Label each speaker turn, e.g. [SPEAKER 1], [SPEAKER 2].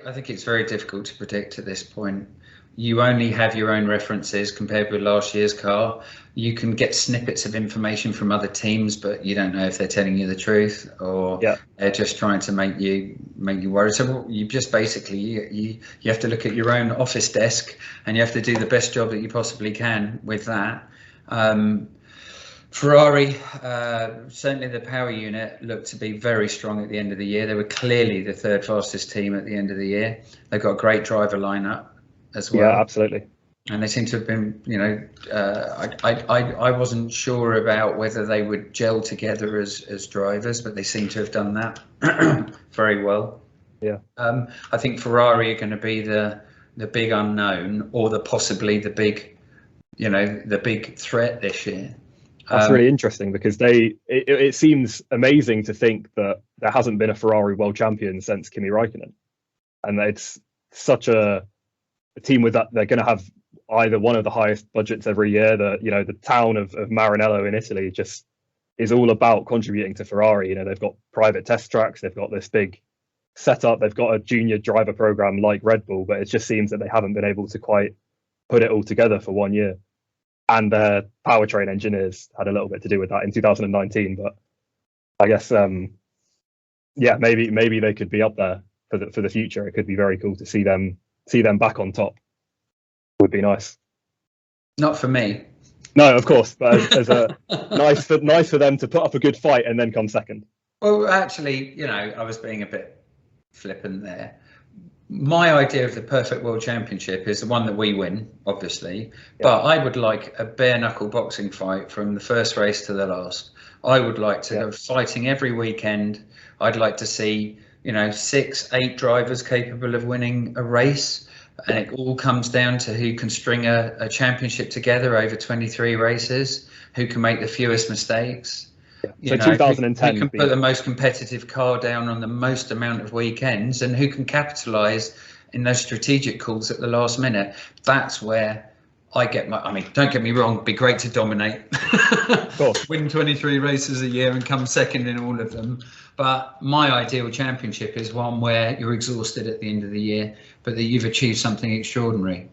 [SPEAKER 1] I think it's very difficult to predict at this point. You only have your own references compared with last year's car. You can get snippets of information from other teams, but you don't know if they're telling you the truth or they're just trying to make you worry. So you just basically you have to look at your own office desk and you have to do the best job that you possibly can with that. Ferrari, certainly the power unit looked to be very strong at the end of the year. They were clearly the third fastest team at the end of the year. They've got a great driver lineup as well.
[SPEAKER 2] Yeah, absolutely.
[SPEAKER 1] And they seem to have been, I wasn't sure about whether they would gel together as drivers, but they seem to have done that very well.
[SPEAKER 2] Yeah.
[SPEAKER 1] I think Ferrari are going to be the big unknown, or possibly the big threat this year.
[SPEAKER 2] That's really interesting because it seems amazing to think that there hasn't been a Ferrari world champion since Kimi Räikkönen, and it's such a team with that. They're going to have either one of the highest budgets every year. The town of Maranello in Italy just is all about contributing to Ferrari. They've got private test tracks, they've got this big setup, they've got a junior driver program like Red Bull, but it just seems that they haven't been able to quite put it all together for 1 year. And their powertrain engineers had a little bit to do with that in 2019. But I guess, maybe they could be up there for the future. It could be very cool to see them back on top. Would be nice.
[SPEAKER 1] Not for me.
[SPEAKER 2] No, of course, but as a nice for them to put up a good fight and then come second.
[SPEAKER 1] Well, actually, I was being a bit flippant there. My idea of the perfect world championship is the one that we win, obviously, but I would like a bare knuckle boxing fight from the first race to the last. I would like to go fighting every weekend. I'd like to see, 6-8 drivers capable of winning a race, and it all comes down to who can string a championship together over 23 races, who can make the fewest mistakes.
[SPEAKER 2] So 2010,
[SPEAKER 1] who can put the most competitive car down on the most amount of weekends, and who can capitalise in those strategic calls at the last minute. That's where I get don't get me wrong, it'd be great to dominate, win 23 races a year and come second in all of them. But my ideal championship is one where you're exhausted at the end of the year, but that you've achieved something extraordinary.